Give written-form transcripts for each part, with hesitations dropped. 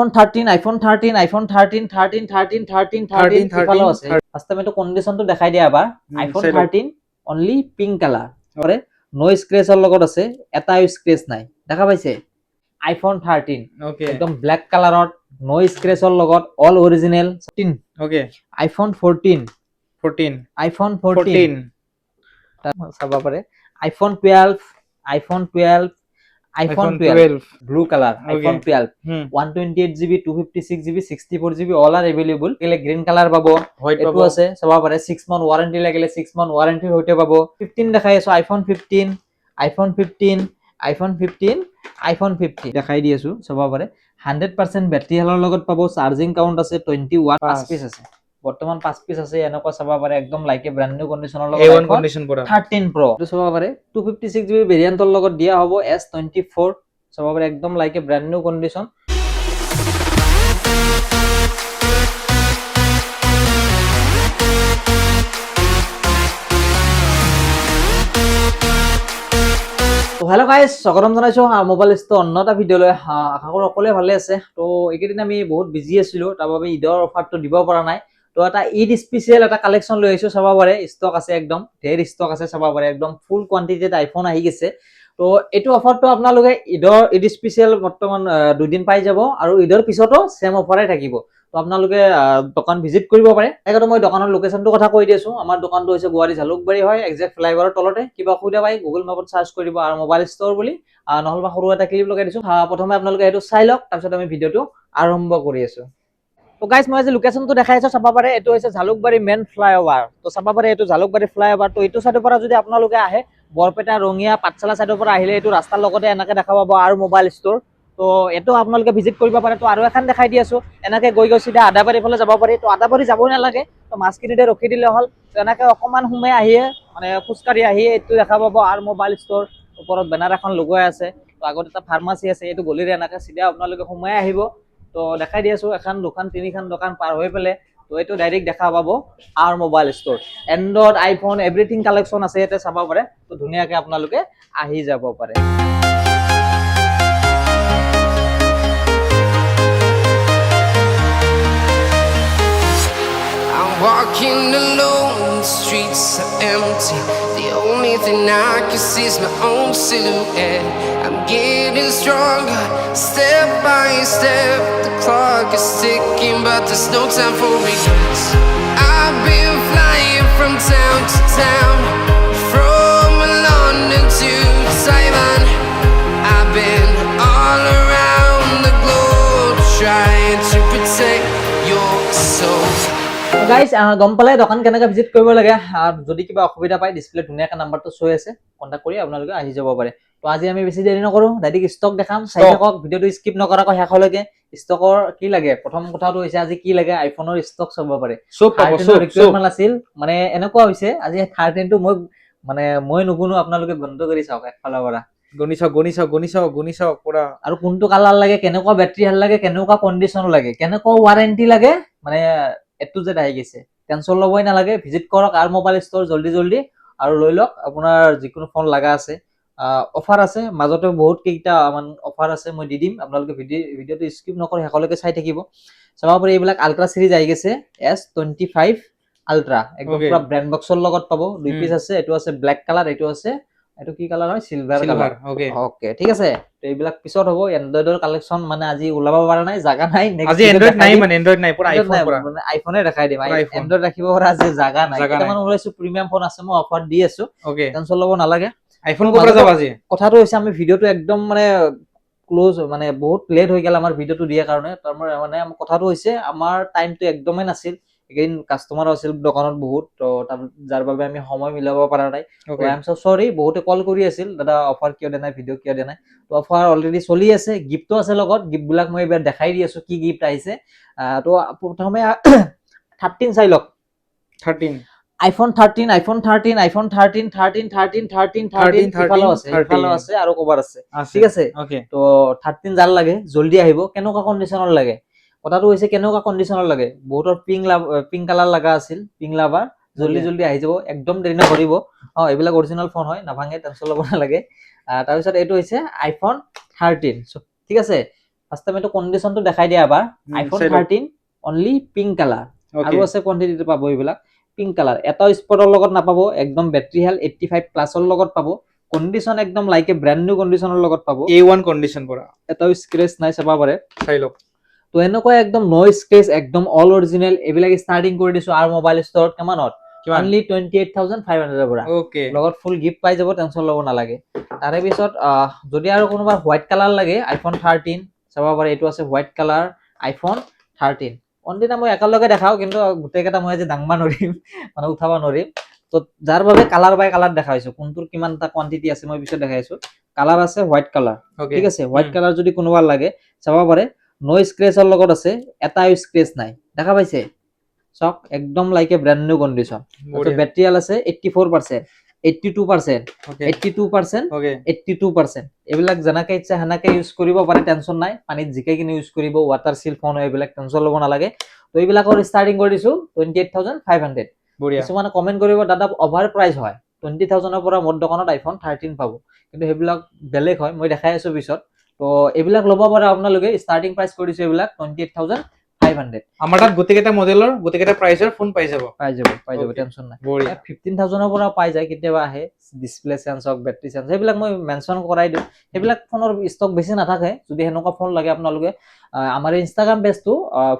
iPhone 13 ইফালেও আছে first time এইটো কণ্ডিশ্যনটো দেখাই দিয়া এবাৰ iPhone 13 অনলি পিংক কালাৰ কৰে নো স্ক্ৰেচৰ লগত আছে এটাও স্ক্ৰেচ নাই দেখা পাইছে iPhone 13 একদম ব্ল্যাক কালাৰত নো স্ক্ৰেচৰ লগত অল অৰিজিনেল 13 iPhone 14 iPhone 14 চাবা পাৰে iPhone 12 blue color iPhone 12 128GB 256GB 64GB all are available এলে গ্ৰীন কালাৰ পাবো এটো আছে চাবা পাৰে 6 month ওয়ারেন্টি লাগিলে 6 month ওয়ারেন্টি হইতে পাবো 15 দেখাই আছো iPhone 15 দেখাই দি আছো চাবা পাৰে 100% ব্যাটাৰি হেলৰ লগত পাবো চাৰ্জিং কাউন্ট আছে 21 5 পিস আছে বৰ্তমান 5 পিস আছে এনেকুৱা চাবা পাৰে একদম লাইক এ ব্ৰ্যান্ড নিউ কন্ডিশনৰ লগত A1 কন্ডিশন পৰা 13 Pro তো চাবা পাৰে 256GB ভেৰিয়েন্টৰ লগত দিয়া হ'ব S24 চাবা পাৰে একদম like a brand new condition তো হ্যালো গাইস স্বাগতম জানাইছো মোবাইল ষ্টৰ অন্য এটা ভিডিঅ'লৈ আশা কৰো সকলোৱে ভালে আছে তো এইকেইদিন আমি বহুত বিজি আছিলো তাৰ বাবে ঈদৰ অফাৰটো দিব পৰা নাই তো এটা ঈদ স্পেশাল এটা কালেকশন লৈ আহিছো চাবা পাৰে ষ্টক আছে একদম ঢেৰ ষ্টক আছে চাবা পাৰে একদম ফুল কোয়ান্টিটিত আইফোন আহি গৈছে তো এইটো অফাৰটো আপোনালোকে ঈদ স্পেশাল বৰ্তমান দুদিন পাই যাব আৰু ঈদৰ পিছতো সেম অফাৰে থাকিব তো আপোনালোকে দোকান ভিজিট কৰিব পাৰে একদম মই দোকানৰ লোকেশনটো কথা কৈ দিছো আমাৰ দোকানটো হৈছে গুৱাহাটী জালুকবাৰী হয় এক্সাক্ট ফ্লাইওভাৰৰ তলতে কিবা অসুবিধা পাই গুগল মেপত সাৰ্চ কৰিব আৰু মোবাইল ষ্টৰ বুলি নহলবা সৰু এটা ক্লিপ লগাই দিছো প্ৰথমে আপোনালোকে এটো চাই লওক তাৰপিছত আমি ভিডিওটো আৰম্ভ কৰি আছো তো গাইস মই যে লোকেশনটো দেখাই আছো চাবা পাৰে এটো হৈছে জালুকবাৰী মেন ফ্লাইওভাৰ তো চাবা পাৰে এটো জালুকবাৰী ফ্লাইওভাৰ তো এইটো সাইডৰ পৰা যদি আপোনালোকে আহে বৰপেটা ৰঙিয়া পাঠশালা সাইডৰ পৰা আহিলে এটো ৰাস্তাৰ লগতে এনেকে দেখা পাব আৰু মোবাইল ষ্টৰ তো এটো আপোনালোকে ভিজিট কৰিব পাৰে তো আৰু এখন দেখাই দি আছো এনেকে গৈ সিধা আদাবাৰী ফালে যাব পাৰি তো আদাবাৰী যাবই নালাগে তো মাছকিনিতে ৰখি দিলে হল তো এনেকে অকমান সময় আহিয়ে মানে ফুসকাৰি আহি এটো দেখা পাব আৰু মোবাইল ষ্টৰ ওপৰত বেনাৰ এখন লগাই আছে তো আগত এটা ফাৰ্মাসী আছে এটো গলিৰে এনেকে সিধা আপোনালোকে সময় আহিব তো দেখাই দি আছো এখন দোকান তিনিখন দোকান পাৰ হৈ পেলে তো এটো ডাইৰেক্ট দেখা পাব আৰু mobile store Android iPhone everything collection আছে এতে চাবা পাৰে তো ধুনিয়াকে আপোনালোকে আহি যাব পাৰে Walking alone, the streets are empty. The only thing I can see is my own silhouette. I'm getting stronger, step by step. The clock is ticking, but there's no time for regrets. I've been flying from town to town, from London to Taiwan. I've been all around the globe, trying to protect your soul. Guys গম পালে দোকান কেনেকৈ visit কৰিব লাগে আৰু যদি কিবা অসুবিধা পায় ডিসপ্লে ধুনিয়াকৈ নাম্বাৰটো শো আছে কন্টাক্ট কৰি আপোনালোকে আহি যাব পাৰে তো আজি আমি বেছি দেৰি নকৰো ডাইৰেক্ট ষ্টক দেখাম চাই থাকক ভিডিওটো স্কিপ নকৰাকৈ শেষলৈকে ষ্টকৰ কি লাগে প্ৰথম কথাটো হৈছে আজি কি লাগে আইফোনৰ ষ্টক চাব পাৰে সব পাব সব ৰিকুৱাৰমেন্ট আছিল মানে এনেকুৱা হৈছে আজি 13 টো মই নুগুনো আপোনালোকে বন্ধ কৰি চাওক একফালৰ পৰা গণিছ পুৰা আৰু কোনটো কালাৰ লাগে কেনেকুৱা বেটাৰি হেল লাগে কেনেকুৱা কন্ডিশন লাগে কেনেকুৱা ওয়াৰেন্টি লাগে মানে এটু জেড আহি গৈছে টেনশন লবই নালাগে ভিজিট কৰক আৰু মোবাইল ষ্টৰ জলদি আৰু লৈ লওক আপোনাৰ যিকোনো ফোন লাগা আছে অফাৰ আছে মাজতে বহুত কেইটা মান অফাৰ আছে মই দি দিম আপোনালোকে ভিডিওটো স্কিপ নকৰি শেষলৈকে চাই থাকিব চাবা পাৰে এইবিলাক আল্ট্ৰা সিৰিজ আহি গৈছে S25 আল্ট্ৰা একদম পুৰা ব্ৰ্যান্ড বক্সৰ লগত পাব দুই পিস আছে এটো আছে ব্ল্যাক কালাৰ এটো আছে এটো কি কালাৰ হয় সিলভাৰ কালাৰ ওকে ঠিক আছে তো এইবিলাক পিছত হ'ব এন্ড্ৰইডৰ কালেকশন মানে আজি ওলাব পৰা নাই জাগা নাই আজি এন্ড্ৰইড নাই মানে এন্ড্ৰইড নাই পুৰা আইফোন পুৰা মানে আইফোনে দেখাই দিম এন্ড্ৰইড ৰাখিব পৰা আজি জাগা নাই এটা মানে ওলাইছো প্ৰিমিয়াম ফোন আছে মই অফাৰ দি আছো টেনশন লব নালাগে আইফোন কোপৰা যাব আজি কথাটো হৈছে আমি ভিডিওটো একদম মানে ক্লোজ মানে বহুত লেট হৈ গেল আমাৰ ভিডিওটো দিয়াৰ কাৰণে তাৰ মানে কথাটো হৈছে আমাৰ টাইমটো একদমই নাছিল এগেইন কাস্টমাৰ আছিল দোকানত বহুত তো যাৰ বাবে আমি সময় মিলাব পৰা নাই আই এম সো সৰি বহুতে কল কৰি আছিল দাদা অফাৰ কিয় দেনা ভিডিও কিয় দেনা তো অফাৰ অলৰেডি চলি আছে গিফটো আছে লগত গিফট বিলাক মই এবাৰ দেখাই দি আছো কি গিফট আহিছে তো প্ৰথমে 13 চাই লওক 13 iPhone 13 ইফালে আছে আৰু কভাৰ আছে ঠিক আছে তো 13 জাল লাগে জলদি আহিব কেনেকুৱা কন্ডিশনৰ লাগে কথাটো হৈছে কেনেকুৱা কন্ডিশনৰ লাগে বহুতৰ পিংক কালাৰ লাগা আছিল পিংক লাভাৰ জলদি আহি যাব একদম দেৰি নকৰিব এইবিলাক অৰিজিনাল ফোন হয় নাভাঙে টেনশন লব নালাগে তাৰ পিছত এইটো হৈছে iPhone 13 ঠিক আছে ফাৰ্ষ্ট টাইম এইটো কণ্ডিশ্যনটো দেখাই দিয়া এবাৰ আইফোন চাই লওক। 13 অনলি পিংক কালাৰ Okay. আৰু আছে কোৱান্টিটিটো পাব এইবিলাক পিংক কালাৰ এটা স্পটৰ লগত নাপাব একদম বেটাৰী হেল্থ 85 প্লাছৰ লগত পাব কণ্ডিশ্যন একদম লাইক এ ব্ৰ্যান্ড নিউ কণ্ডিশ্যনৰ লগত পাব A1 কন্ডিশন পৰা এটাও স্ক্ৰেচ নাই চাব পাৰে চাই লওক তো এনেকুৱা একদম নো স্ক্ৰেচ একদম অল অৰিজিনেল এইবিলাক ষ্টাৰ্টিং কৰি দিছো আৰু মোবাইল ষ্টৰত কিমানত কিমান অনলি 28500 পৰা ওকে লগত ফুল গিফ্ট পাই যাব টেনচন ল'ব নালাগে তাৰে পিছত যদি আৰু কোনোবা হোৱাইট কালাৰ লাগে আইফোন 13 চাব পাৰে এইটো আছে হোৱাইট কালাৰ আইফোন 13 অনদিনা মই একেলগে দেখাও কিন্তু গোটেইকেইটা মই আজি দাংবা নৰিম মানে উঠাব নৰিম তো যাৰ বাবে কালাৰ বাই কালাৰ দেখাইছো কোনটোৰ কিমান এটা কোৱান্টিটি আছে মই পিছত দেখাইছো কালাৰ আছে হোৱাইট কালাৰ ওকে ঠিক আছে হোৱাইট কালাৰ যদি কোনোবা লাগে চাব পাৰে নো স্ক্ৰেচৰ লগত আছে এটাও স্ক্ৰেচ নাই দেখা পাইছে চক একদম like a brand new condition battery health আছে 84% 82% ওকে 82% ওকে 82% এইবিলাক যেনেকে ইচ্ছা সেনেকে ইউজ কৰিব পাৰে টেনচন নাই পানীত জিকাই কিনে ইউজ কৰিব ৱাটাৰ সিল ফোন এইবিলাক টেনচন ল'ব নালাগে তো এইবিলাকৰ ষ্টাৰ্টিং কৰি দিছো 28500 বঢ়িয়া কিছুমানে কমেন্ট কৰিব দাদা অভাৰ প্ৰাইস হয় 20000 ৰ পৰা মোৰ দোকানত আইফোন 13 পাব কিন্তু সেইবিলাক বেলেগ হয় মই দেখাই আছো পিছত তো এইবিলাক ল'ব পাৰে আপোনালোকে ষ্টাৰ্টিং প্ৰাইস কৰিছো এইবিলাক 28500 আমাৰ তাত গোটেইকেইটা মডেলৰ গোটেইকেইটা প্ৰাইচৰ ফোন পাই যাব পাই যাব Okay. টেনচন নাই বঢ়িয়া 15000 ৰ পৰা পাই যায় কেতিয়াবা আহে ডিসপ্লে চেন্স হক বেটাৰী চেন্স সেইবিলাক মই মেনশন কৰাই দিওঁ সেইবিলাক ফোনৰ ষ্টক বেছি নাথাকে যদি হেনেকুৱা ফোন লাগে আপোনালোকে আমাৰ ইনষ্টাগ্ৰাম পেজটো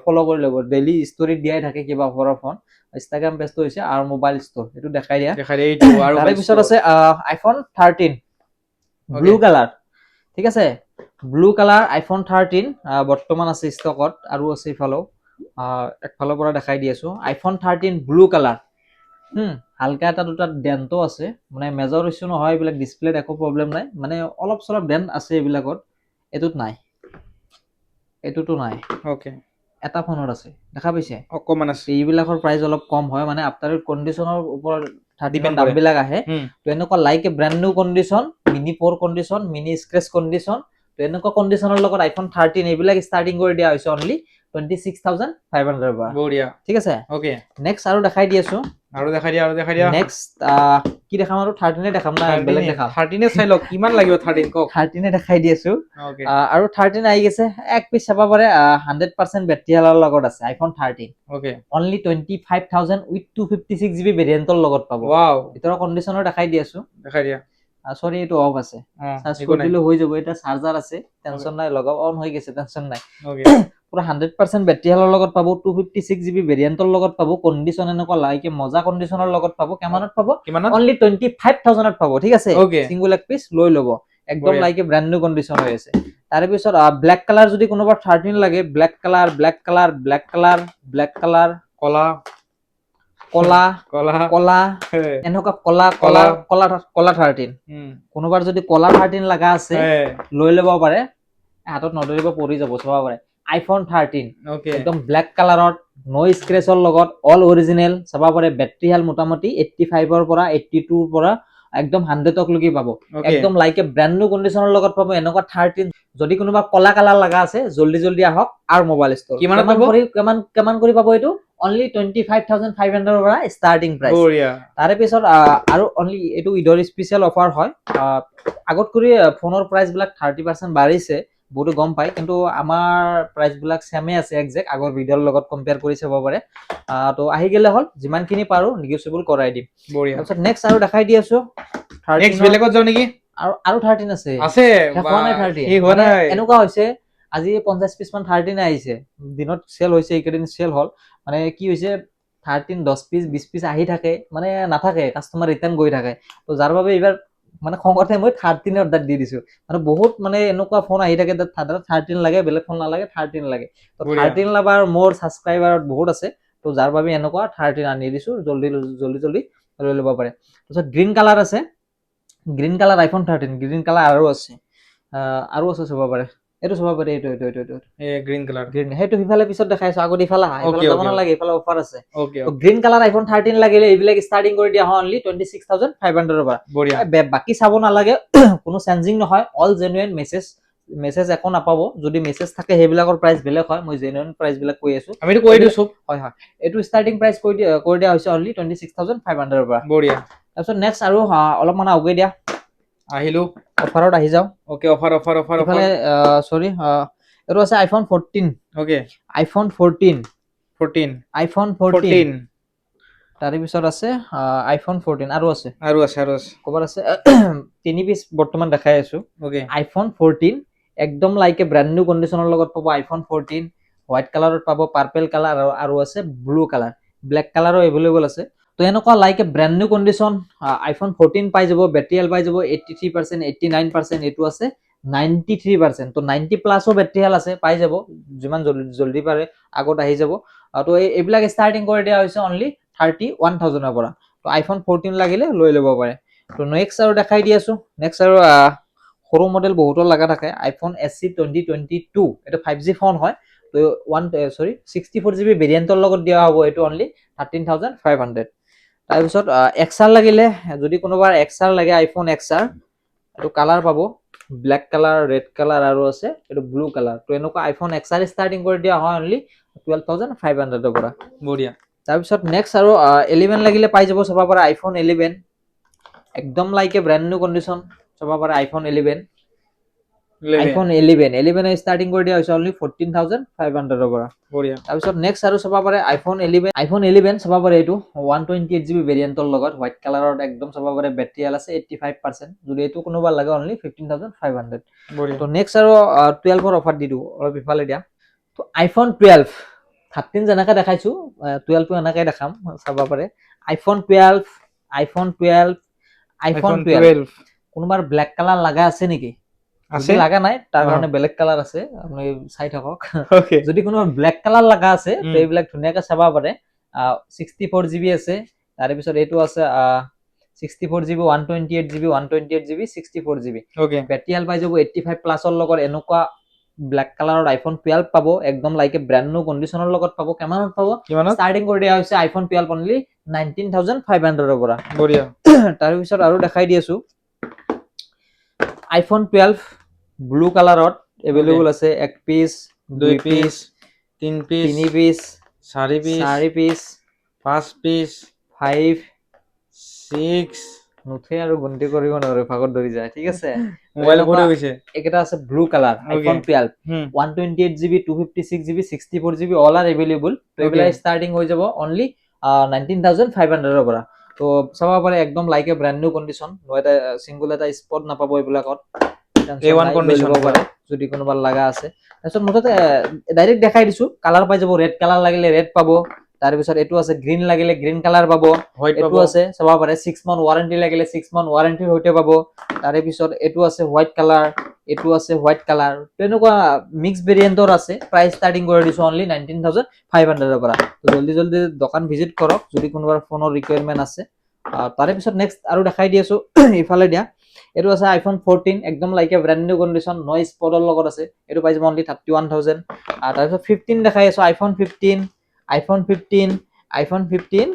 ফলো কৰি ল'ব ডেইলি ষ্টৰি দিয়াই থাকে কিবা অফাৰৰ ফোন ইনষ্টাগ্ৰাম পেজটো হৈছে আৰু মোবাইল ষ্টৰ এইটো দেখাই দিয়া দেখা দিয়ে এইটো আৰু তাৰে পিছত আছে আইফোন 13 ব্লু কালাৰ ঠিক আছে ব্লু কালাৰ আইফোন 13 বৰ্তমান আছে ষ্টকত আৰু আছে ইফালেও একফালৰ পৰা দেখাই দি আছো আইফোন 13 ব্লু কালাৰ হালকা এটা দুটা ডেন্টো আছে মানে মেজৰ ইস্যু নহয় এইবিলাক ডিসপ্লেত একো প্ৰবলেম নাই মানে অলপ চলপ ডেন্ট আছে এইবিলাকত এটোত নাই এটোতো নাই ওকে এটা ফোনত আছে দেখা পাইছে অকমান আছে এইবিলাকৰ প্ৰাইস অলপ কম হয় মানে আফটাৰ কণ্ডিশ্যনৰ ওপৰত 13 Depend দাম কৰে। বিলাক আহে হুম তো এনেকুৱা like a brand new condition mini poor condition mini scratch condition তো এনেকুৱা কণ্ডিশ্যনৰ লগত আইফোন 13 এইবিলাক ষ্টাৰ্টিং কৰি দিয়া হৈছে অনলি 26500 পৰা বঢ়িয়া ঠিক আছে ওকে নেক্সট আৰু দেখাই দি আছো আৰু দেখা দিয়া নেক্সট কি দেখাম আৰু 13 এ দেখাম না বেলেগ দেখাম 13 চাই লওক কিমান লাগিব 13 কক 13 এ দেখাই দি আছো ওকে আৰু 13 আহি গৈছে এক পিছ চাব পাৰে 100% বেটাৰী হেল্থৰ লগত আছে iPhone 13 okay only 25000 with 256 GB ভেৰিয়েন্টৰ লগত পাব ওয়াও ভিতৰৰ কণ্ডিশ্যনৰ দেখাই দি আছো দেখা দিয়া সৰি এইটো অফ আছে চাৰ্জ একো কৰি নাই দিলে হৈ যাব এটা চাৰ্জাৰ আছে টেনচন নাই লগাও অন হৈ গৈছে টেনচন নাই ওকে পুৰা 100% বেটাৰী হেল্থৰ লগত পাব 256 জিবি ভেৰিয়েন্টৰ লগত পাব কণ্ডিশ্যন এনেকুৱা লাইকে মজা কণ্ডিশ্যনৰ লগত পাব কিমানত পাব কিমানত অনলি 25000 ত পাব ঠিক আছে Okay. সিঙ্গল এক পিস লৈ লব একদম বঢ়িয়া। লাইকে ব্র্যান্ড নিউ কণ্ডিশ্যন হৈ আছে তাৰে পিছত ব্ল্যাক কালাৰ যদি কোনোবা 13 লাগে ব্ল্যাক কালাৰ কলা কলা কলা কলা হে, এনেকুৱা কলা কলা। কলা কলা 13 কোনোবাৰ যদি কলা 13 লগা আছে হে, লৈ ল'ব পাৰে হাতত নধৰিব পৰি যাব চাব পাৰে আইফোন 13 ওকে একদম ব্ল্যাক কালাৰত নো স্ক্ৰেচৰ লগত অল অৰিজিনেল চাব পাৰে বেটাৰী হেল্থ মোটামুটি 85 ৰ পৰা 82 ৰ পৰা একদম 100 তক লগি পাব ওকে একদম লাইক এ ব্ৰ্যান্ড নিউ কণ্ডিশ্যনৰ লগত পাব এনেকুৱা 13 যদি কোনোবা কলা কালাৰ লগা আছে জলদি আহক আৰু মোবাইল ষ্টৰ কিমানত পাব? কিমান কৰি পাব এইটো অনলি 25500 ৰ পৰা ষ্টাৰ্টিং প্ৰাইস বঢ়িয়া তাৰে পিছত আৰু অনলি এইটো ঈদৰ স্পেচিয়েল অফাৰ হয় আগত কৰি ফোনৰ প্ৰাইস বিলাক 30% বাঢ়িছে বহুতো গম পায় কিন্তু আমাৰ প্ৰাইস বিলাক সেমে আছে একজেক্ট আগৰ ভিডিঅ'ৰ লগত কম্পেয়াৰ কৰি চাব পাৰে তো আহি গেলে হল যিমানখিনি পাৰো নিগোচিয়েবল কৰাই দিম বঢ়িয়া তাৰপিছত নেক্সট আৰু দেখাই দি আছো 13 নেক্সট বেলেগত যাও নেকি আৰু 13 আছে আছে শেষ হোৱা নাই 13 শেষ হোৱা মানে নাই এনেকুৱা হৈছে আজি 50 পিছ মান 13 আহিছে দিনত সেল হৈছে এইকেইদিন সেল হল মানে কি হৈছে 13 10 পিস 20 পিস আহি থাকে মানে নাথাকে কাস্টমাৰ ৰিটাৰ্ন গৈ থাকে তো যাৰ বাবে এইবাৰ মানে খংতে মই 13 অৰ্ডাৰ দি দিছো মানে বহুত মানে এনেকুৱা ফোন আহি থাকে 13 লাগে বেলেগ ফোন নালাগে 13 লাগে তো বঢ়িয়া। 13 লাভাৰ মোৰ সাবস্ক্ৰাইবাৰ বহুত আছে তো যাৰ বাবে এনেকুৱা 13 আনি দিছো জলদি লৈ ল'ব পাৰে তাৰপিছত গ্ৰীণ কালাৰ আছে green colour iPhone 13 green colour আৰু আছে চাব পাৰে এইটো চাব পাৰে এইটো এ গ্ৰীন কালাৰ গ্ৰীণ সেইটো সিফালে পিছত দেখাইছো আগত ইফালে Okay, যাব okay. নালাগে ইফালে অফাৰ আছে ওকে তো গ্ৰীণ কালাৰ আইফোন 13 লাগিলে এইবিলাক ষ্টাৰ্টিং কৰি দিয়া হয় অনলি 26500 ৰ পৰা বঢ়িয়া বাকি চাব নালাগে কোনো চেঞ্জিং নহয় অল জেনুইন মেছেজ একো নাপাব যদি মেছেজ থাকে সেইবিলাকৰ প্ৰাইস বেলেগ হয় মই জেনুইন প্ৰাইস বিলাক কৈ আছো আমিতো কৈ দিছো হয় এইটো ষ্টাৰ্টিং প্ৰাইস কৰি দিয়া হৈছে অনলি 26500 ৰ পৰা বঢ়িয়া তাৰপিছত নেক্সট আৰু অলপমান আগুৱাই দিয়া আহিলো অফাৰত আহি যাও ওকে অফাৰ ইফালে সৰি এইটো আছে আইফোন 14, ওকে আইফোন 14, 14 আইফোন 14, 14 তাৰে পিছত আছে আইফোন 14 আৰু আছে আৰু আছে ক'বাত আছে তিনি পিচ বৰ্তমান দেখাই আছো ওকে আইফোন 14 একদম লাইক এ ব্ৰ্যান্ড নিউ কণ্ডিশ্যনৰ লগত পাব আইফোন 14 হোৱাইট কালাৰত পাব পাৰ্পল কালাৰ আৰু আছে ব্লু কালাৰ ব্লেক কালাৰো এভেইলেবল আছে তো এনেকুৱা like a brand new condition iPhone 14 পাই যাব বেটাৰী হেল্থ পাই যাব 83% 89% এইটো আছে 93% তো 90 প্লাছও বেটাৰী হেল্থ আছে পাই যাব যিমান জলদি পাৰে আগত আহি যাব তো এইবিলাক ষ্টাৰ্টিং কৰি দিয়া হৈছে অনলি 31,000 ৰ পৰা তো আইফোন 14 লাগিলে লৈ ল'ব পাৰে তো নেক্সট আৰু দেখাই দি আছো নেক্সট আৰু সৰু মডেল বহুতৰ লগা থাকে আইফোন SC 2022 এটা 5G ফোন হয় তো 64GB ভেৰিয়েণ্টৰ লগত দিয়া হ'ব এইটো অনলি 13,500 তাৰপিছত XR লাগিলে যদি কোনোবাৰ XR লাগে আইফোন XR এইটো কালাৰ পাব ব্লেক কালাৰ ৰেড কালাৰ আৰু আছে এইটো ব্লু কালাৰ তো এনেকুৱা আইফোন XR ষ্টাৰ্টিং কৰি দিয়া হয় অনলি 12,500 ৰ পৰা বঢ়িয়া তাৰপিছত নেক্সট আৰু 11 লাগিলে পাই যাব চাব পৰা আইফোন 11 একদম like a brand new condition চাব পৰা আইফোন 11 আইফোন 11 ষ্টাৰ্টিং কৰি দিয়া হৈছে অনলি 14,500 ৰ পৰা বঢ়িয়া তাৰপিছত নেক্সট আৰু চাব পাৰে আইফোন 11 চাব পাৰে এইটো 128GB ভেৰিয়েণ্টৰ লগত হোৱাইট কালাৰত একদম চাব পাৰে বেটাৰী হেল্থ আছে 85% যদি এইটো কোনোবা লাগে অনলি 15,500 বঢ়িয়া তো নেক্সট আৰু 12 ৰ অফাৰ দি দিওঁ অলপ ইফালে দিয়া তো আইফোন 12 13 যেনেকৈ দেখাইছো 12টো এনেকৈ দেখাম চাব পাৰে আইফোন 12 আইফোন 12 আইফোন 12 কোনোবাৰ ব্লেক কালাৰ লগা আছে নেকি আছে লাগা নাই তাৰ কাৰণে বেলেগ কালাৰ আছে আপুনি চাই থাকক ওকে যদি কোনো ব্লেক কালাৰ লগা আছে তো এইবিলাক ধুনীয়াকৈ চাব পাৰে 64GB আছে তাৰে পিছত এইটো আছে 64GB 128GB 128GB 64GB okay battery health পাই যাব 85 প্লাছৰ লগত এনেকুৱা ব্লেক কালাৰৰ আইফোন 12 পাব একদম লাইক এ ব্ৰ্যান্ড নিউ কণ্ডিশ্যনৰ লগত পাব কিমানত পাব কিমানত ষ্টাৰ্টিং কৰি দিয়া হৈছে আইফোন 12 অনলি 19,500 ৰ পৰা বঢ়িয়া তাৰ পিছত আৰু দেখাই দি আছো আইফোন 12 ব্লু কালাৰত এভেইলেবল আছে এক পিচ দুই পিচ 3 পিচ তিনি পিচ 4 পিচ চাৰি পিচ 5 পিচ 5 6 নুঠে আৰু গন্তি কৰিব নোৱাৰে ভাগত ধৰি যায় ঠিক আছে মোবাইল পৰি গৈছে একেটা আছে blue colour iPhone 12 128GB 256GB 64GB all R available তো এইবিলাক ষ্টাৰ্টিং হৈ যাব অনলি 19,500 ৰ পৰা তো চাব পাৰে একদম like a brand new condition এটা সিঙ্গল এটা স্পট নাপাব এইবিলাকত A1 কণ্ডিশ্যন ল'ব পাৰে যদি কোনোবা লগা আছে তাৰপিছত মুঠতে ডাইৰেক্ট দেখাই দিছো কালাৰ পাই যাব ৰেড কালাৰ লাগিলে ৰেড পাব তাৰ পিছত এইটো আছে গ্ৰীণ লাগিলে গ্ৰীণ কালাৰ পাব এইটো আছে চাব পাৰে 6 মান্থ ওয়াৰেন্টি লাগিলে 6 মান্থ ওয়াৰেন্টিৰ সৈতে পাব তাৰে পিছত এইটো আছে হোৱাইট কালাৰ এইটো আছে হোৱাইট কালাৰ তেনেকুৱা মিক্স ভেৰিয়েণ্টৰ আছে প্ৰাইস ষ্টাৰ্টিং কৰি দিছো অনলি 19,500 ৰ পৰা তো জলদি দোকান ভিজিট কৰক যদি কোনোবাৰ ফোনৰ ৰিকুৱাৰমেন্ট আছে তাৰে পিছত নেক্সট আৰু দেখাই দি আছো ইফালে দিয়া এইটো আছে আইফোন 14 একদম like a brand new condition নো স্পটৰ লগত আছে এইটো পাই যাব অনলি 31,000 তাৰ পিছত 15 দেখাই আছো আইফোন 15 আইফোন 15 আইফোন 15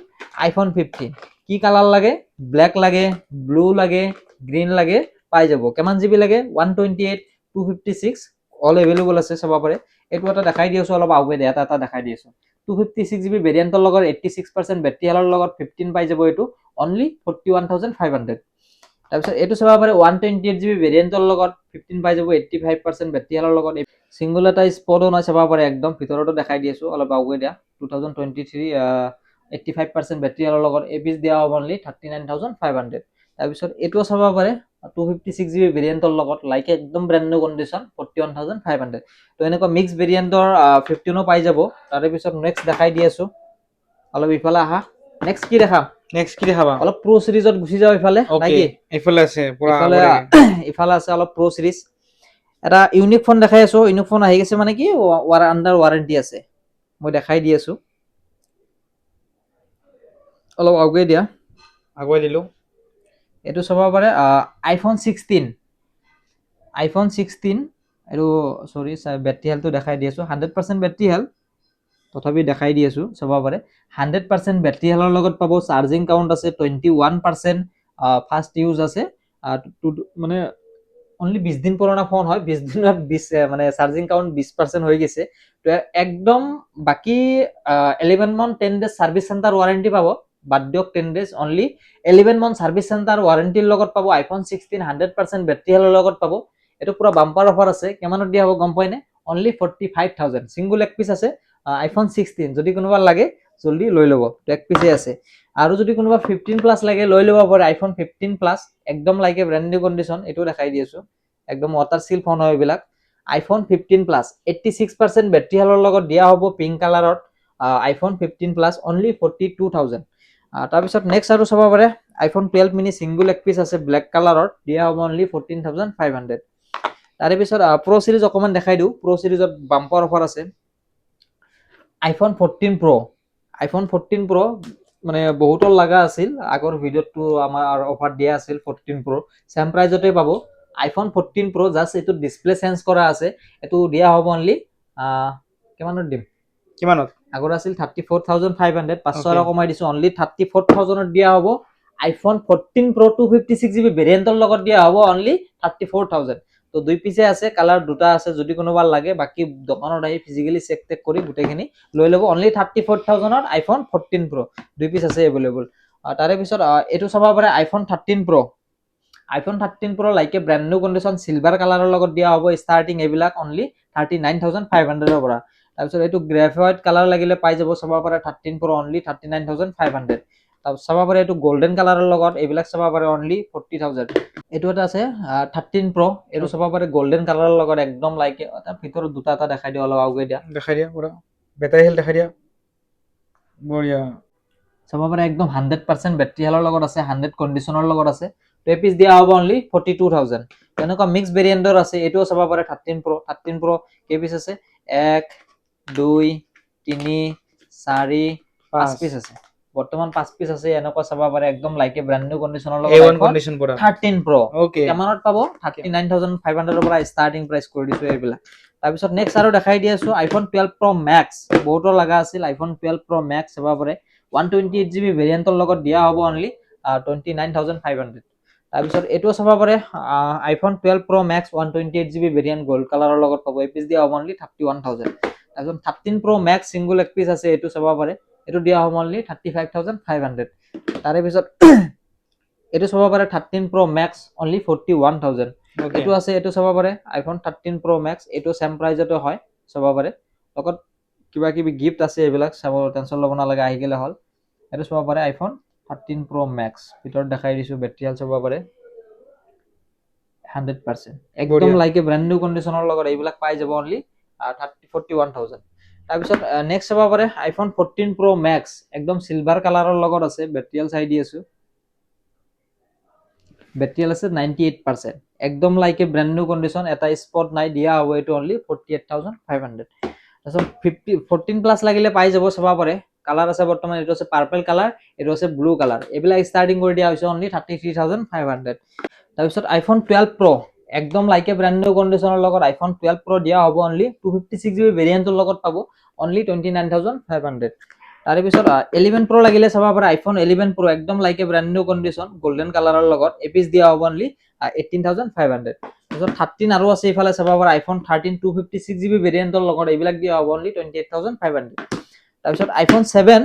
আইফোন 15 কি কালাৰ লাগে ব্লেক লাগে ব্লু লাগে গ্ৰীণ লাগে পাই যাব কিমান জিবি লাগে 128 256 অল এভেইলেবল আছে চাব পাৰে এইটো এটা দেখাই দি আছো অলপ আগুৱে দিয়া এটা দেখাই দি আছো 256GB ভেৰিয়েণ্টৰ লগত 86% বেটাৰী হেল্থৰ লগত 15 পাই যাব এইটো অনলি 41,500 তাৰপিছত এইটো চাব পাৰে 128GB ভেৰিয়েণ্টৰ লগত 15 পাই যাব 85% বেটাৰী হেল্থৰ লগত সিঙ্গল এটা স্পটও নাই চাব পাৰে একদম ভিতৰতো দেখাই দি আছো অলপ আগুৱে দিয়া 2023 85% বেটাৰী হেল্থৰ লগত এই পিচ দিয়া হ'ব অনলি 39,500 তাৰপিছত এইটো চাব পাৰে 256GB ভেৰিয়েণ্টৰ লগত লাইক একদম ব্ৰ্যান্ড নিউ কণ্ডিশ্যন 41,500 তো এনেকুৱা মিক্স ভেৰিয়েণ্টৰ 15ও পাই যাব তাৰে পিছত নেক্সট দেখাই দি আছো অলপ ইফালে আহা নেক্সট কি দেখাম নেক্সট কি দেখাবা অলপ প্ৰো সিৰিজত গুচি যাও ইফালে ওকে ইফালে আছে পুৰা ইফালে আছে অলপ প্ৰো সিৰিজ এটা ইউনিক ফোন দেখাই আছো ইউনিক ফোন আহি গৈছে মানে কি আন্ডাৰ ওয়াৰেন্টি আছে মই দেখাই দি আছো অলপ আগুৱাই দিয়া আগুৱাই দিলো এইটো চাব পাৰে আইফোন 16 আইফোন 16 এইটো সৰি বেটাৰী হেল্থটো দেখাই দি আছো 100% বেটাৰী হেল্থ তথাপি দেখাই দি আছো চাব পাৰে 100% বেটাৰী হেল্থৰ লগত পাব চাৰ্জিং কাউন্ট আছে 21% ফাষ্ট ইউজ আছে মানে অনলি 20 দিন পুৰণা ফোন হয় 20 দিনত 20 মানে চাৰ্জিং কাউন্ট 20% হৈ গৈছে তো একদম বাকি 11 month 10 days service centre warranty পাব বাদ দিয়ক 10 days only 11 month service centre ওয়াৰেন্টিৰ লগত পাব আইফোন 16 100% বেটাৰী হেল্থৰ লগত পাব এটো পুৰা বাম্পাৰ অফাৰ আছে কিমানত দিয়া হ'ব গম পাই নে অনলি 45,000 সিঙ্গল এক পিস আছে আইফোন 16 যদি কোনোবা লাগে জলদি লৈ ল'ব তো এক পিসে আছে আৰু যদি কোনোবা 15 প্লাস লাগে লৈ ল'ব পাৰে আইফোন 15 প্লাস একদম লাইকে ব্র্যান্ড নিউ কন্ডিশন এটো দেখাই দি আছো একদম ওয়াটার সিল ফোন হয় এইবিলাক আইফোন 15 প্লাস 86% ব্যাটারি হেলৰ লগত দিয়া হ'ব পিঙ্ক কালাৰত আইফোন 15 প্লাস অনলি 42,000 তাৰপিছত নেক্সট আৰু চাব পাৰে আইফোন 12 মিনি সিঙ্গল এক পিস আছে ব্ল্যাক কালাৰত দিয়া হ'ব অনলি 14,500 তাৰে পিছত প্ৰ সিৰিজ অকমান দেখাই দিও প্ৰ সিৰিজত বাম্পাৰ অফাৰ আছে আইফোন 14 প্ৰ আইফোন 14 প্ৰ মানে বহুতৰ লাগা আছিল আগৰ ভিডিওটো আমাৰ অফাৰ দিয়া আছিল 14 প্ৰ সেম প্ৰাইজতে পাব আইফোন 14 প্ৰ জাস্ট এটো ডিসপ্লে চেঞ্জ কৰা আছে এটো দিয়া হ'ব অনলি কিমানত দিম কিমানত আগৰ আছিল 34,500 500 Okay. আৰু কমাই দিছো অনলি 34,000 ত দিয়া হ'ব আইফোন 14 প্ৰ 256GB ভেৰিয়েন্টৰ লগত দিয়া হ'ব অনলি 34,000 তো দুই পিছে আছে কালার দুটা আছে যদি কোনোবা লাগে বাকি দোকানত আহি ফিজিক্যালি চেক টেক কৰি গুটেখিনি লৈ ল'ব অনলি 34,000 ত আইফোন 14 প্ৰ দুই পিস আছে अवेलेबल তাৰে পিছত এটো চাব পাৰে আইফোন 13 প্ৰ আইফোন 13 প্ৰ লাইকে ব্ৰ্যান্ড নিউ কন্ডিশন সিলভাৰ কালাৰৰ লগত দিয়া হ'ব স্টাৰ্টিং এবিলাক অনলি 39,500 ৰ পৰা তাৰপিছত এটো গ্ৰাফাইট কালাৰ লাগিলে পাই যাব চাব পাৰে 13 প্ৰ অনলি 39,500 তাৰপিছত চাব পাৰে এটো গোল্ডেন কালাৰৰ লগত এইবিলাক চাব পাৰে অনলি 40,000 এটো এটা আছে 13 প্ৰ এটো চাব পাৰে গোল্ডেন কালাৰৰ লগত একদম লাইকে এটা ভিতৰত দুটা এটা দেখাই দিও অলপ আগুৱাই দিয়া দেখাই দিয়া পুৰা বেটাৰী হেল দেখাই দিয়া বঢ়িয়া চাব পাৰে একদম 100% ব্যাটাৰি হেলৰ লগত আছে 100 কন্ডিশনৰ লগত আছে তো এই পিস দিয়া হ'ব অনলি 42,000 তেনেকুৱা মিক্স ভেৰিয়েন্টৰ আছে এটো চাব পাৰে 13 প্ৰ কে পিস আছে 1 2 3 4 5 পিস আছে বৰ্তমান 5 পিস আছে এনেকুৱা চাব পাৰে একদম লাইকে ব্ৰ্যান্ড নিউ কন্ডিশনৰ লগত A1 iPhone কন্ডিশন পুৰা 13 প্ৰ ওকে কেমানত পাব 39,500 ৰ পৰা স্টাৰ্টিং প্ৰাইস কৰি দিছো এইবিলাক তাৰপিছত নেক্সট আৰু দেখাই দি আছো আইফোন 12 প্ৰ ম্যাক্স বহুতৰ লাগা আছিল আইফোন 12 প্ৰ ম্যাক্স চাব পাৰে 128GB ভেৰিয়েন্টৰ লগত দিয়া হ'ব অনলি 29,500 তাৰপিছত এটো চাব পাৰে আইফোন 12 প্ৰ ম্যাক্স 128GB ভেৰিয়েন্ট গোল্ড কালাৰৰ লগত পাব এই পিস দিয়া হ'ব অনলি 31,000 তাৰপিছত 13 প্ৰ ম্যাক্স সিঙ্গল এক পিস আছে এটো চাব পাৰে এটো দিয়া হ'ব অনলি 35,500 তাৰে পিছত এটো চাব পাৰে 13 প্ৰ ম্যাক্স অনলি 41,000 ওকে এটো আছে এটো চাব পাৰে আইফোন 13 প্ৰ ম্যাক্স এটো সেম প্ৰাইজতে হয় চাব পাৰে লগত কিবা কিবি গিফট আছে এইবিলাক চাব টেনশন ল'ব নালাগে আহি গেলে হল এটো চাব পাৰে আইফোন 13 প্ৰ ম্যাক্স ভিতৰত দেখাই দিছো ব্যাটাৰি হেল চাব পাৰে 100% একদম বঢ়িয়া। লাইকে ব্ৰ্যান্ড নিউ কন্ডিশনৰ লগত এইবিলাক পাই যাব অনলি 41,000 তাৰপিছত নেক্সট চাব পাৰে আইফোন 14 প্ৰ ম্যাক্স একদম সিলভাৰ কালাৰৰ লগত আছে ব্যাটাৰি হেল চাই দি আছো ব্যাটারি হেল আছে 98% একদম লাইকে ব্র্যান্ড নিউ কন্ডিশন এটা স্পট নাই দিয়া হ'ব এটো অনলি 48,500 তাৰপিছত 14 প্লাস লাগিলে পাই যাব চাব পাৰে কালাৰ আছে বৰ্তমান এটো আছে পাৰ্পল কালাৰ এটো আছে ব্লু কালাৰ এবিলাক স্টাৰ্টিং কৰি দিয়া হৈছে অনলি 33,500 তাৰপিছত আইফোন 12 প্ৰ একদম লাইকে ব্ৰ্যান্ড নিউ কন্ডিশনৰ লগত আইফোন 12 প্ৰ দিয়া হ'ব অনলি 256GB ভেৰিয়েন্টৰ লগত পাব অনলি 29,500 তাৰে পিছত 11 প্ৰ লাগিলে চাব পাৰে আইফোন 11 প্ৰ একদম লাইকে ব্ৰ্যান্ড নিউ কন্ডিশন গোল্ডেন কালাৰৰ লগত এই পিস দিয়া হ'ব অনলি 18,500 তাৰপিছত 13 আৰু আছে ইফালে চাব পাৰে আইফোন 13 256GB ভেৰিয়েন্টৰ লগত এইবিলাক দিয়া হ'ব অনলি 28,500 তাৰপিছত আইফোন 7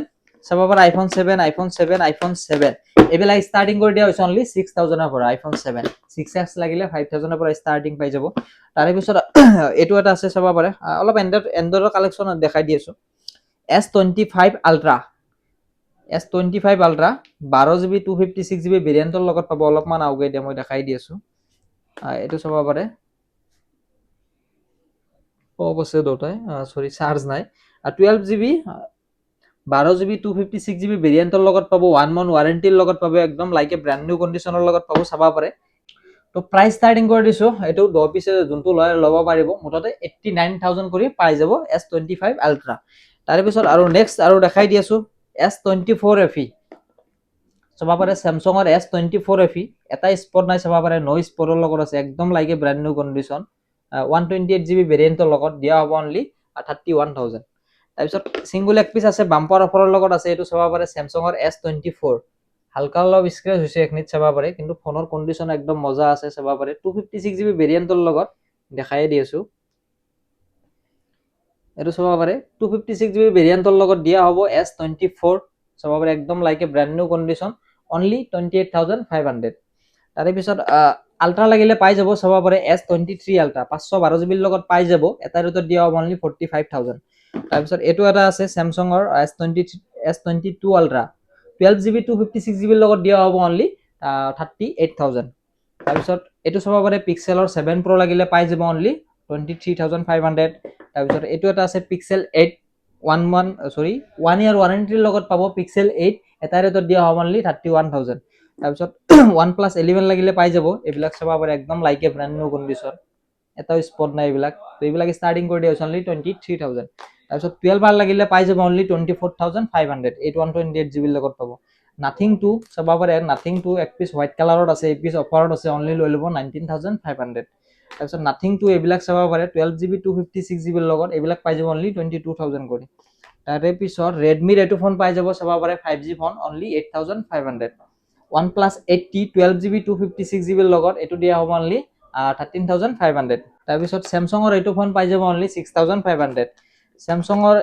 চাব পাৰে আইফোন 7 আইফোন 7 আইফোন 7 এইবিলাক স্টাৰ্টিং কৰি দিয়া হৈছে অনলি 6,000 ৰ পৰা আইফোন 7 6x লাগিলে 5,000 ৰ পৰা স্টাৰ্টিং পাই যাব তাৰে পিছত এটো এটা আছে চাব পাৰে অলপ এন্ড্ৰইডৰ কালেকচন দেখাই দি আছো S25 Ultra S25 Ultra 12GB 256GB ভেৰিয়েন্টৰ লগত পাব অলপমান আউগাই দিয়া মই দেখাই দি আছো এটো চাব পাৰে অবশ্যে দুটাই সৰি চাৰ্জ নাই 12GB 12GB 256GB ভেৰিয়েন্টৰ লগত পাব 1 month ওয়াৰেন্টিৰ লগত পাব একদম লাইকে ব্ৰ্যান্ড নিউ কন্ডিশনৰ লগত পাব চাব পাৰে তো প্ৰাইস স্টাৰ্টিং কৰি দিছো এটো 10 পিছে যোনটো লয় ল'ব পাৰিব মুঠতে 89,000 কৰি পাই যাব S25 Ultra তাৰে পিছত আৰু নেক্সট আৰু দেখাই দি আছো S24 FE চাব পাৰে স্যামসাঙৰ S24 FE এটা স্পট নাই চাব পাৰে নো স্পটৰ লগত আছে একদম লাইকে ব্ৰ্যান্ড নিউ কন্ডিশন 128GB ভেৰিয়েন্টৰ লগত দিয়া হ'ব অনলি 31,000 তাৰপিছত সিঙ্গল এক পিস আছে বাম্পাৰ অফাৰৰ লগত আছে এটো চাব পাৰে স্যামসাঙৰ S24 হালকা অলপ স্ক্ৰ্যাচ হৈছে একনিত চাব পাৰে কিন্তু ফোনৰ কন্ডিশন একদম মজা আছে চাব পাৰে 256GB ভেৰিয়েন্টৰ লগত দেখাই দি আছো এটো চাব পাৰে 256GB ভেৰিয়েন্টৰ লগত দিয়া হ'ব S24 চাব পাৰে একদম লাইকে ব্ৰ্যান্ড নিউ কন্ডিশন অনলি 28,500 তাৰে পিছত আল্ট্ৰা লাগিলে পাই যাব চাব পাৰে S23 আল্ট্ৰা 512 জিবিৰ লগত পাই যাব এটা ৰেটত দিয়া হ'ব অনলি 45000 তাৰপিছত এইটো এটা আছে স্যামছাঙৰ S22 আল্ট্ৰা 12GB 256GB লগত দিয়া হ'ব অনলি 38000 তাৰপিছত এইটো চাব পাৰে পিক্সেলৰ 7 Pro লাগিলে পাই যাব অনলি 23500 তাৰপিছত এইটো এটা আছে পিক্সেল 8 1 ইয়াৰ ওয়াৰেন্টিৰ লগত পাব পিক্সেল 8 এটা ৰেটত দিয়া হ'ব অনলি 31000 তাৰপিছত OnePlus 11 লাগিলে পাই যাব এইবিলাক চাব পাৰে একদম like a brand new condition এটাও স্পট নাই এইবিলাক তো এইবিলাক স্টাৰ্টিং কৰি দিয়া হৈছে অনলি 23000 তাৰপিছত 12 আর লাগিলে পাই যাব অনলি 24500 128GB লগত পাব নাথিং 2 চাব পাৰে নাথিং 2 এক পিস হোয়াইট কালাৰত আছে এক পিস অফাৰত আছে অনলি লৈ লব 19500 তাৰপিছত নাথিং 2 এইবিলাক চাব পাৰে 12GB 256GB লগত এইবিলাক পাই যাব অনলি 22000 কৰি তাৰে পিছত Redmi এইটো ফোন পাই যাব চাব পাৰে 5G phone only 8500 OnePlus 80 12GB 256GB লগত এটো দিয়া হ'ব অনলি 13500 তাৰপিছত Samsungৰ এইটো ফোন পাই যাব অনলি 6500 Samsungৰ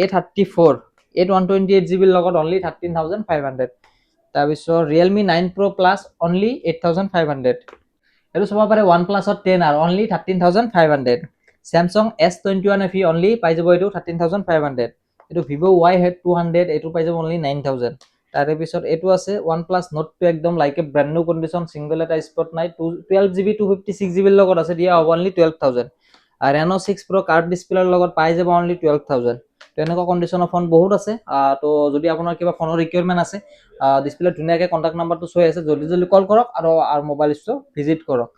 A34 128GB লগত অনলি 13500 তাৰপিছত Realme 9 Pro Plus অনলি 8500 এটো চাব পাৰে OnePlus 10R only 13500 Samsung S21 FE only পাই যাব এটো 13500 এটো Vivo Y200 এটো পাই যাব অনলি 9000 তাৰে পিছত এটো আছে OnePlus Note 2 একদম লাইক এ ব্র্যান্ড নিউ কন্ডিশন সিঙ্গল এটা স্পট নাই 12GB 256GB লগত আছে দিয়া হ'ব অনলি 12000 আর Reno 6 Pro কার্ড ডিসপ্লেৰ লগত পাই যাব অনলি 12000 তো এনেকুৱা কন্ডিশনৰ ফোন বহুত আছে তো যদি আপোনাৰ কিবা ফোনৰ ৰিকুৱাৰমেন্ট আছে ডিসপ্লে ধুনীয়াকৈ কন্টাক্ট নাম্বাৰটো শো আছে জলদি জলদি কল কৰক আৰু মোবাইল ষ্টৰ ভিজিট কৰক